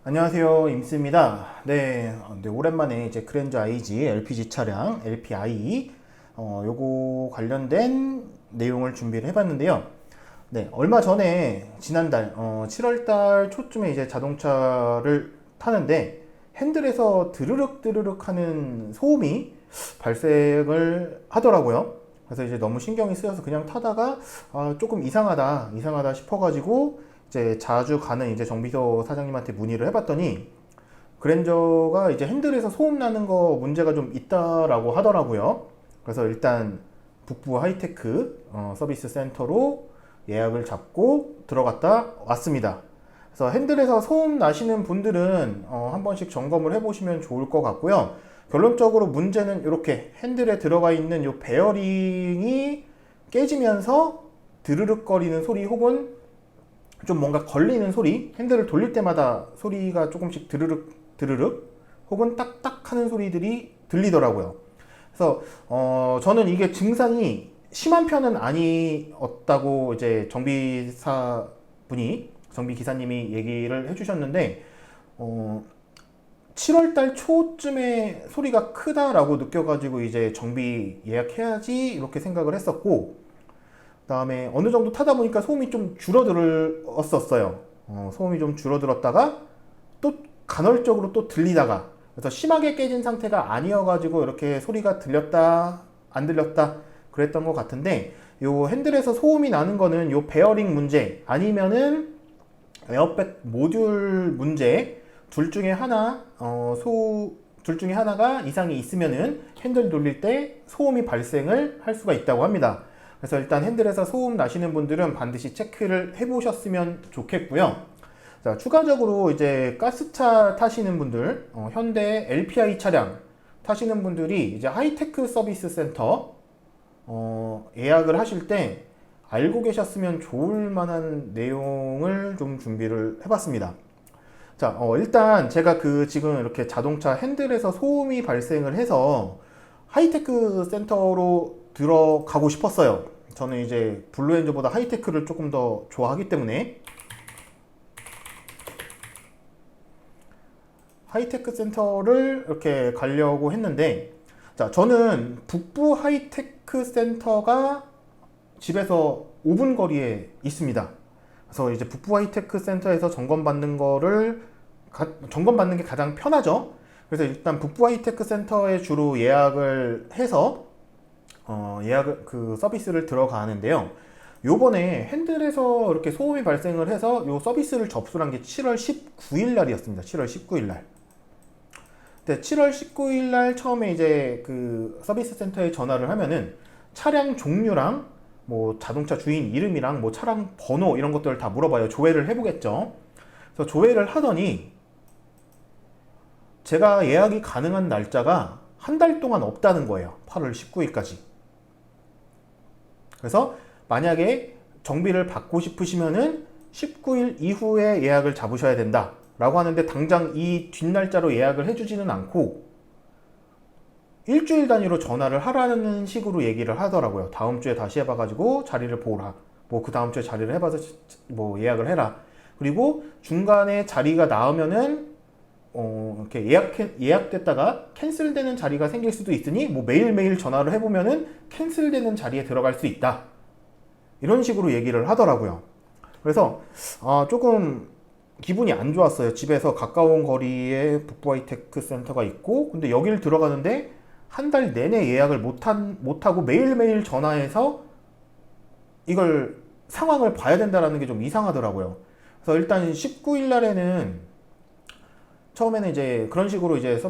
안녕하세요, 임스입니다. 네, 오랜만에 이제 그랜저 IG LPG 차량 LPI 요거 관련된 내용을 준비를 해봤는데요. 네, 얼마 전에 지난달 7월달 초쯤에 이제 자동차를 타는데 핸들에서 드르륵 드르륵 하는 소음이 발생을 하더라고요. 그래서 이제 너무 신경이 쓰여서 그냥 타다가 조금 이상하다 싶어가지고 이제 자주 가는 이제 정비소 사장님한테 문의를 해봤더니 그랜저가 이제 핸들에서 소음 나는 거 문제가 좀 있다라고 하더라고요. 그래서 일단 북부 하이테크 서비스 센터로 예약을 잡고 들어갔다 왔습니다. 그래서 핸들에서 소음 나시는 분들은 한 번씩 점검을 해보시면 좋을 것 같고요. 결론적으로 문제는 이렇게 핸들에 들어가 있는 이 베어링이 깨지면서 드르륵거리는 소리 혹은 좀 뭔가 걸리는 소리, 핸들을 돌릴 때마다 소리가 조금씩 드르륵 드르륵 혹은 딱딱 하는 소리들이 들리더라고요. 그래서 저는 이게 증상이 심한 편은 아니었다고 이제 정비 기사님이 얘기를 해주셨는데 7월달 초쯤에 소리가 크다라고 느껴가지고 이제 정비 예약해야지 이렇게 생각을 했었고, 그다음에 어느 정도 타다 보니까 소음이 좀 줄어들었었어요. 소음이 좀 줄어들었다가 또 간헐적으로 또 들리다가, 그래서 심하게 깨진 상태가 아니어가지고 이렇게 소리가 들렸다 안 들렸다 그랬던 것 같은데, 요 핸들에서 소음이 나는 거는 요 베어링 문제 아니면은 에어백 모듈 문제 둘 중에 하나 둘 중에 하나가 이상이 있으면은 핸들 돌릴 때 소음이 발생을 할 수가 있다고 합니다. 그래서 일단 핸들에서 소음 나시는 분들은 반드시 체크를 해보셨으면 좋겠고요. 자, 추가적으로 이제 가스차 타시는 분들, 현대 LPI 차량 타시는 분들이 이제 하이테크 서비스 센터 예약을 하실 때 알고 계셨으면 좋을 만한 내용을 좀 준비를 해봤습니다. 자, 일단 제가 지금 이렇게 자동차 핸들에서 소음이 발생을 해서 하이테크 센터로 들어가고 싶었어요. 저는 이제 블루엔저보다 하이테크를 조금 더 좋아하기 때문에 하이테크 센터를 이렇게 가려고 했는데, 자, 저는 북부 하이테크 센터가 집에서 5분 거리에 있습니다. 그래서 이제 북부 하이테크 센터에서 점검받는 게 가장 편하죠. 그래서 일단 북부 하이테크 센터에 주로 예약을 해서 서비스를 들어가는데요. 요번에 핸들에서 이렇게 소음이 발생을 해서 요 서비스를 접수를 한 게 7월 19일 날이었습니다. 7월 19일 날. 근데 7월 19일 날 처음에 이제 그 서비스 센터에 전화를 하면은 차량 종류랑 뭐 자동차 주인 이름이랑 뭐 차량 번호 이런 것들을 다 물어봐요. 조회를 해보겠죠. 그래서 조회를 하더니 제가 예약이 가능한 날짜가 한 달 동안 없다는 거예요. 8월 19일까지. 그래서 만약에 정비를 받고 싶으시면은 19일 이후에 예약을 잡으셔야 된다 라고 하는데, 당장 이 뒷날짜로 예약을 해주지는 않고 일주일 단위로 전화를 하라는 식으로 얘기를 하더라고요. 다음 주에 다시 해봐가지고 자리를 보라, 뭐 그 다음 주에 자리를 해봐서 뭐 예약을 해라, 그리고 중간에 자리가 나오면은 이렇게 예약됐다가 캔슬되는 자리가 생길 수도 있으니 뭐 매일매일 전화를 해보면은 캔슬되는 자리에 들어갈 수 있다, 이런 식으로 얘기를 하더라고요. 그래서 조금 기분이 안 좋았어요. 집에서 가까운 거리에 북부 하이테크 센터가 있고, 근데 여기를 들어가는데 한 달 내내 예약을 못하고 매일매일 전화해서 이걸 상황을 봐야 된다는 게 좀 이상하더라고요. 그래서 일단 19일 날에는 처음에는 이제 그런 식으로 이제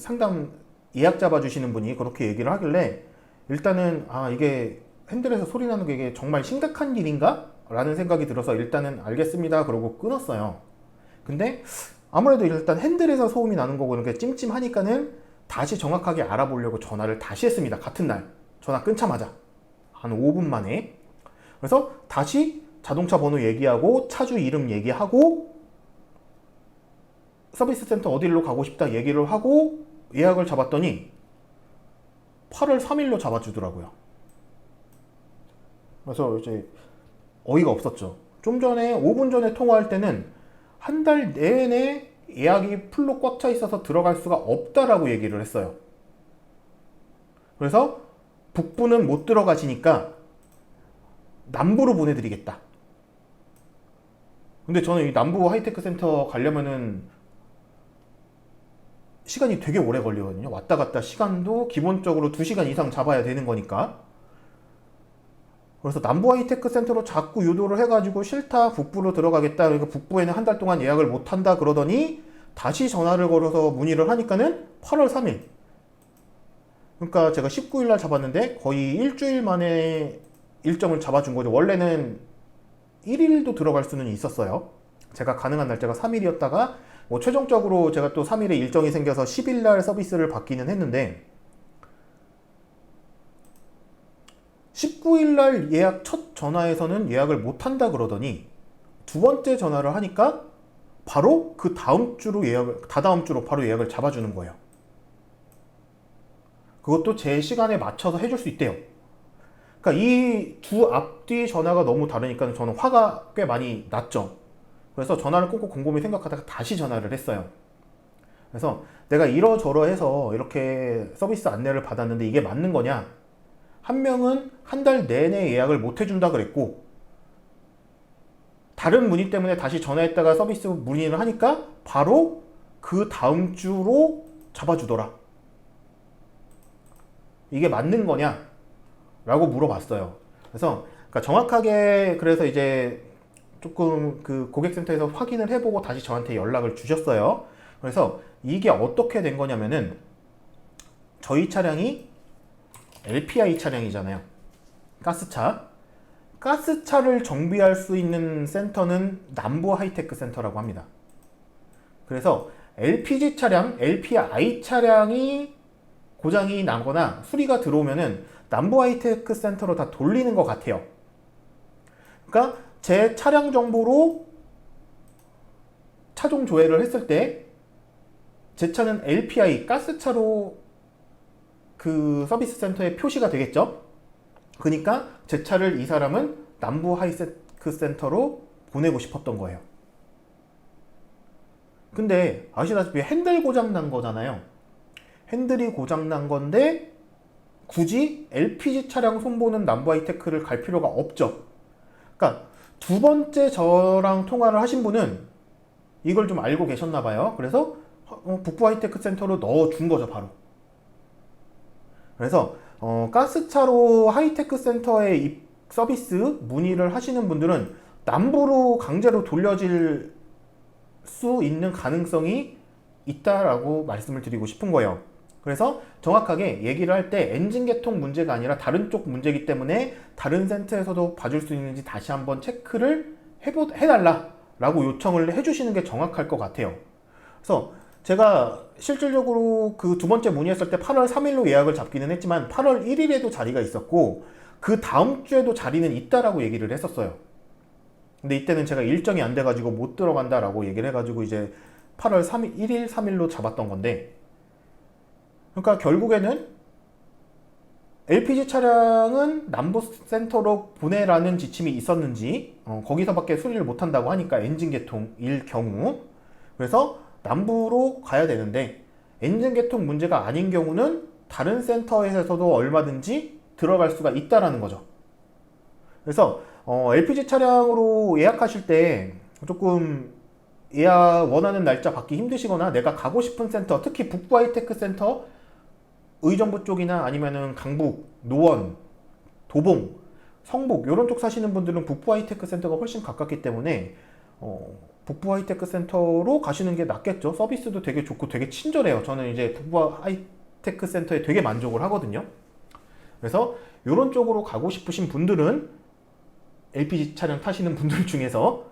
상담 예약 잡아주시는 분이 그렇게 얘기를 하길래, 일단은 이게 핸들에서 소리 나는 게 이게 정말 심각한 일인가? 라는 생각이 들어서 일단은 알겠습니다 그러고 끊었어요. 근데 아무래도 일단 핸들에서 소음이 나는 거고 이렇게 찜찜하니까는 다시 정확하게 알아보려고 전화를 다시 했습니다. 같은 날 전화 끊자마자 한 5분 만에. 그래서 다시 자동차 번호 얘기하고 차주 이름 얘기하고 서비스 센터 어디로 가고 싶다 얘기를 하고 예약을 잡았더니 8월 3일로 잡아주더라고요. 그래서 이제 어이가 없었죠. 좀 전에 5분 전에 통화할 때는 한 달 내내 예약이 풀로 꽉 차 있어서 들어갈 수가 없다라고 얘기를 했어요. 그래서 북부는 못 들어가시니까 남부로 보내드리겠다. 근데 저는 이 남부 하이테크 센터 가려면은 시간이 되게 오래 걸리거든요. 왔다 갔다 시간도 기본적으로 2시간 이상 잡아야 되는 거니까. 그래서 남부 하이테크 센터로 자꾸 유도를 해가지고 싫다, 북부로 들어가겠다. 그러니까 북부에는 한 달 동안 예약을 못 한다 그러더니 다시 전화를 걸어서 문의를 하니까는 8월 3일. 그러니까 제가 19일 날 잡았는데 거의 일주일 만에 일정을 잡아준 거죠. 원래는 1일도 들어갈 수는 있었어요. 제가 가능한 날짜가 3일이었다가 뭐 최종적으로 제가 또 3일에 일정이 생겨서 10일 날 서비스를 받기는 했는데 19일 날 예약 첫 전화에서는 예약을 못 한다 그러더니 두 번째 전화를 하니까 바로 그 다음 주로 다다음 주로 바로 예약을 잡아주는 거예요. 그것도 제 시간에 맞춰서 해줄 수 있대요. 그러니까 이 두 앞뒤 전화가 너무 다르니까 저는 화가 꽤 많이 났죠. 그래서 전화를 끊고 곰곰이 생각하다가 다시 전화를 했어요. 그래서 내가 이러저러해서 이렇게 서비스 안내를 받았는데 이게 맞는 거냐? 한 명은 한 달 내내 예약을 못 해준다 그랬고 다른 문의 때문에 다시 전화했다가 서비스 문의를 하니까 바로 그 다음 주로 잡아주더라. 이게 맞는 거냐? 라고 물어봤어요. 그래서 그러니까 정확하게 그래서 이제 조금 그 고객센터에서 확인을 해보고 다시 저한테 연락을 주셨어요. 그래서 이게 어떻게 된 거냐면은 저희 차량이 LPI 차량이잖아요. 가스차. 가스차를 정비할 수 있는 센터는 남부 하이테크 센터라고 합니다. 그래서 LPG 차량, LPI 차량이 고장이 나거나 수리가 들어오면은 남부 하이테크 센터로 다 돌리는 것 같아요. 그러니까 제 차량 정보로 차종 조회를 했을 때 제 차는 LPI 가스차로 그 서비스 센터에 표시가 되겠죠. 그러니까 제 차를 이 사람은 남부 하이테크 센터로 보내고 싶었던 거예요. 근데 아시다시피 핸들 고장 난 거잖아요. 핸들이 고장 난 건데 굳이 LPG 차량 손보는 남부 하이테크를 갈 필요가 없죠. 그러니까 두 번째 저랑 통화를 하신 분은 이걸 좀 알고 계셨나 봐요. 그래서 북부 하이테크 센터로 넣어준 거죠, 바로. 그래서 가스차로 하이테크 센터에 서비스 문의를 하시는 분들은 남부로 강제로 돌려질 수 있는 가능성이 있다라고 말씀을 드리고 싶은 거예요. 그래서 정확하게 얘기를 할 때 엔진 개통 문제가 아니라 다른 쪽 문제이기 때문에 다른 센터에서도 봐줄 수 있는지 다시 한번 체크를 해달라라고 요청을 해주시는 게 정확할 것 같아요. 그래서 제가 실질적으로 그 두 번째 문의했을 때 8월 3일로 예약을 잡기는 했지만 8월 1일에도 자리가 있었고 그 다음 주에도 자리는 있다라고 얘기를 했었어요. 근데 이때는 제가 일정이 안 돼가지고 못 들어간다라고 얘기를 해가지고 이제 8월 3일, 1일, 3일로 잡았던 건데 그러니까 결국에는 LPG 차량은 남부센터로 보내라는 지침이 있었는지 거기서밖에 수리를 못한다고 하니까 엔진 개통일 경우 그래서 남부로 가야 되는데 엔진 개통 문제가 아닌 경우는 다른 센터에서도 얼마든지 들어갈 수가 있다라는 거죠. 그래서 LPG 차량으로 예약하실 때 조금 예약 원하는 날짜 받기 힘드시거나 내가 가고 싶은 센터 특히 북부 하이테크 센터 의정부 쪽이나 아니면은 강북, 노원, 도봉, 성북 이런 쪽 사시는 분들은 북부 하이테크 센터가 훨씬 가깝기 때문에 북부 하이테크 센터로 가시는 게 낫겠죠. 서비스도 되게 좋고 되게 친절해요. 저는 이제 북부 하이테크 센터에 되게 만족을 하거든요. 그래서 이런 쪽으로 가고 싶으신 분들은 LPG 차량 타시는 분들 중에서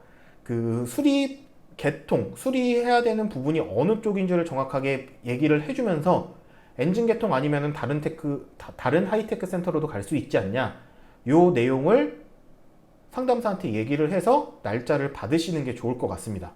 그 수리해야 되는 부분이 어느 쪽인지를 정확하게 얘기를 해주면서 엔진 개통 아니면은 다른 하이테크 센터로도 갈 수 있지 않냐. 요 내용을 상담사한테 얘기를 해서 날짜를 받으시는 게 좋을 것 같습니다.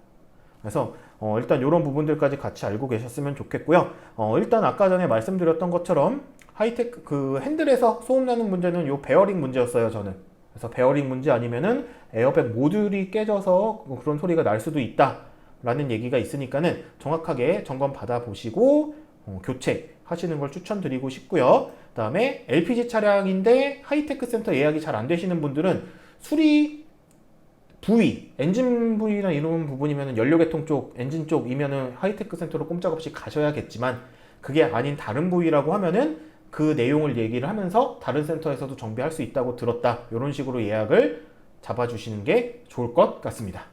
그래서 일단 이런 부분들까지 같이 알고 계셨으면 좋겠고요. 일단 아까 전에 말씀드렸던 것처럼 하이테크 그 핸들에서 소음 나는 문제는 요 베어링 문제였어요, 저는. 그래서 베어링 문제 아니면은 에어백 모듈이 깨져서 그런 소리가 날 수도 있다 라는 얘기가 있으니까는 정확하게 점검 받아보시고 교체하시는 걸 추천드리고 싶고요. 그 다음에 LPG 차량인데 하이테크 센터 예약이 잘 안 되시는 분들은 수리 부위, 엔진 부위나 이런 부분이면 연료계통 쪽, 엔진 쪽이면은 하이테크 센터로 꼼짝없이 가셔야겠지만 그게 아닌 다른 부위라고 하면은 그 내용을 얘기를 하면서 다른 센터에서도 정비할 수 있다고 들었다. 이런 식으로 예약을 잡아주시는 게 좋을 것 같습니다.